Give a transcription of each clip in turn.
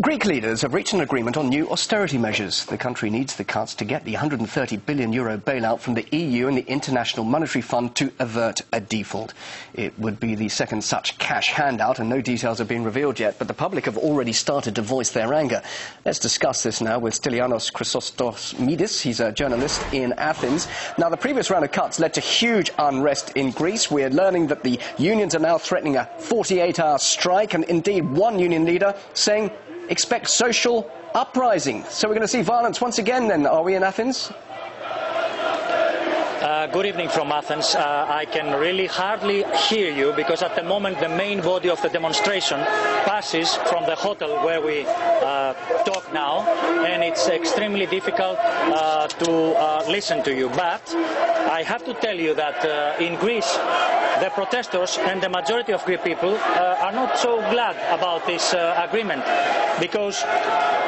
Greek leaders have reached an agreement on new austerity measures. The country needs the cuts to get the €130 billion bailout from the EU and the International Monetary Fund to avert a default. It would be the second such cash handout, and no details have been revealed yet, but the public have already started to voice their anger. Let's discuss this now with Stylianos Chrysostomidis. He's a journalist in Athens. Now, the previous round of cuts led to huge unrest in Greece. We're learning that the unions are now threatening a 48-hour strike, and indeed one union leader saying expect social uprising. So we're going to see violence once again then, are we, in Athens? Good evening from Athens. I can really hardly hear you because at the moment the main body of the demonstration passes from the hotel where we talk now, and it's extremely difficult to listen to you. But I have to tell you that in Greece the protesters and the majority of Greek people are not so glad about this agreement, because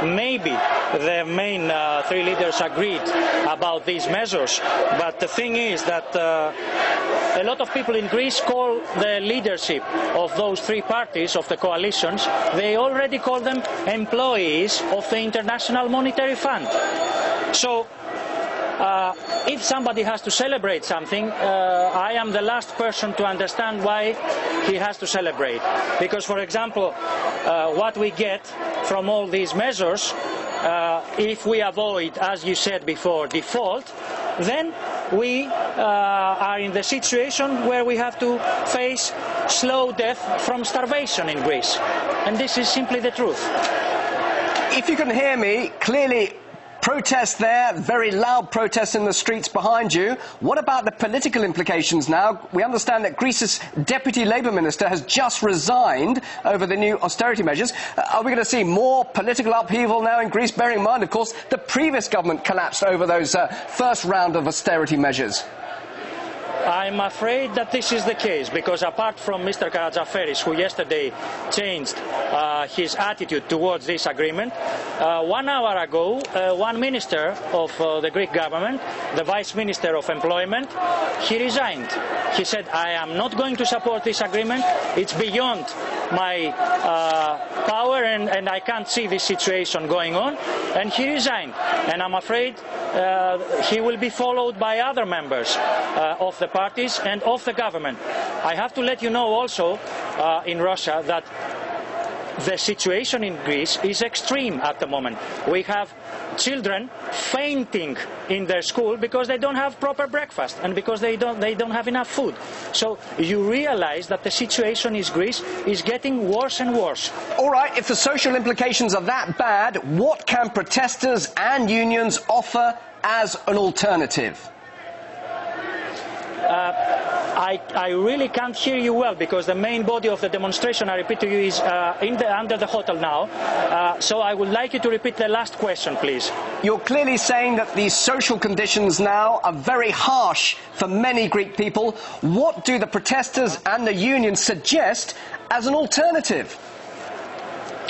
maybe the main three leaders agreed about these measures, but the thing is that a lot of people in Greece call the leadership of those three parties, of the coalitions, they already call them employees of the International Monetary Fund. So if somebody has to celebrate something, I am the last person to understand why he has to celebrate. Because, for example, what we get from all these measures, if we avoid, as you said before, default, then we are in the situation where we have to face slow death from starvation in Greece. And this is simply the truth. If you can hear me, clearly protests there, very loud protests in the streets behind you. What about the political implications now? We understand that Greece's Deputy Labour Minister has just resigned over the new austerity measures. Are we going to see more political upheaval now in Greece, bearing in mind, of course, the previous government collapsed over those first round of austerity measures? I'm afraid that this is the case, because apart from Mr. Karajaferis, who yesterday changed his attitude towards this agreement, 1 hour ago, one minister of the Greek government, the Vice Minister of Employment, he resigned. He said, I am not going to support this agreement, it's beyond my power and I can't see this situation going on, and he resigned. And I'm afraid he will be followed by other members of the parties and of the government. I have to let you know also in Russia that the situation in Greece is extreme at the moment. We have children fainting in their school because they don't have proper breakfast and because they don't have enough food. So you realize that the situation in Greece is getting worse and worse. All right, if the social implications are that bad, what can protesters and unions offer as an alternative? I really can't hear you well because the main body of the demonstration, I repeat to you, is under the hotel now. So I would like you to repeat the last question, please. You're clearly saying that the social conditions now are very harsh for many Greek people. What do the protesters and the unions suggest as an alternative?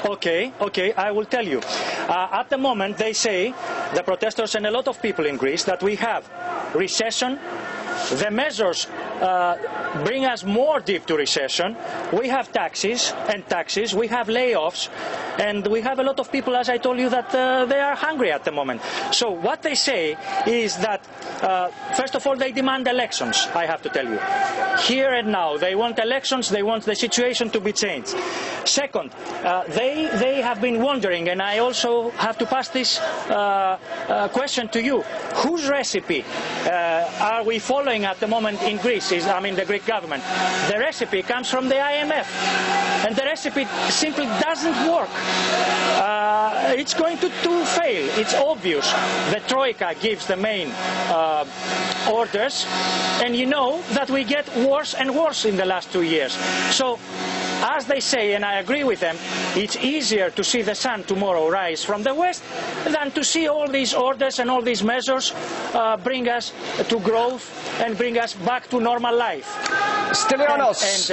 Okay, I will tell you. At the moment, they say, the protesters and a lot of people in Greece, that we have recession. The measures bring us more deep to recession. We have taxes, we have layoffs, and we have a lot of people, as I told you, that they are hungry at the moment. So what they say is that, first of all, they demand elections, I have to tell you. Here and now, they want elections, they want the situation to be changed. Second, they have been wondering, and I also have to pass this question to you, whose recipe are we following at the moment in Greece, the Greek government? The recipe comes from the IMF, and the recipe simply doesn't work. It's going to fail, it's obvious. The Troika gives the main orders, and you know that we get worse and worse in the last 2 years. So, as they say, and I agree with them, it's easier to see the sun tomorrow rise from the west than to see all these orders and all these measures bring us to growth and bring us back to normal life. Stylianos,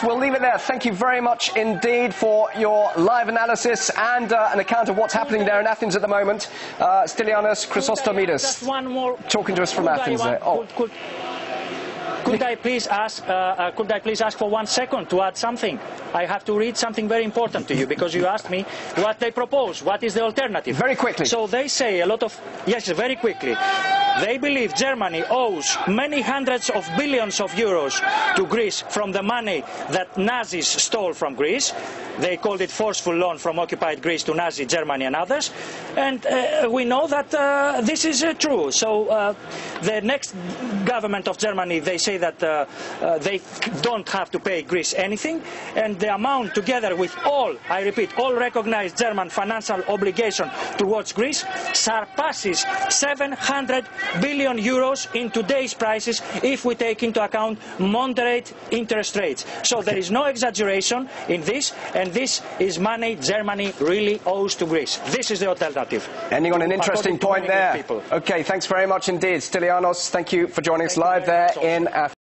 we'll leave it there. Thank you very much indeed for your live analysis and an account of what's happening there in Athens at the moment. Stylianos Chrysostomidis, just one more, talking to us from Athens there. Could I please ask for 1 second to add something? I have to read something very important to you because you asked me what they propose. What is the alternative? Very quickly. So they say a lot of... Yes, very quickly. They believe Germany owes many hundreds of billions of euros to Greece from the money that Nazis stole from Greece. They called it forceful loan from occupied Greece to Nazi Germany and others. And we know that this is true. So the next government of Germany, they say that they don't have to pay Greece anything. And the amount, together with all, I repeat, all recognized German financial obligation towards Greece, surpasses 700 billion euros in today's prices if we take into account moderate interest rates. So there is no exaggeration in this, and this is money Germany really owes to Greece. This is the alternative. Ending on an interesting point there. Okay, thanks very much indeed. Stylianos, thank you for joining us live there in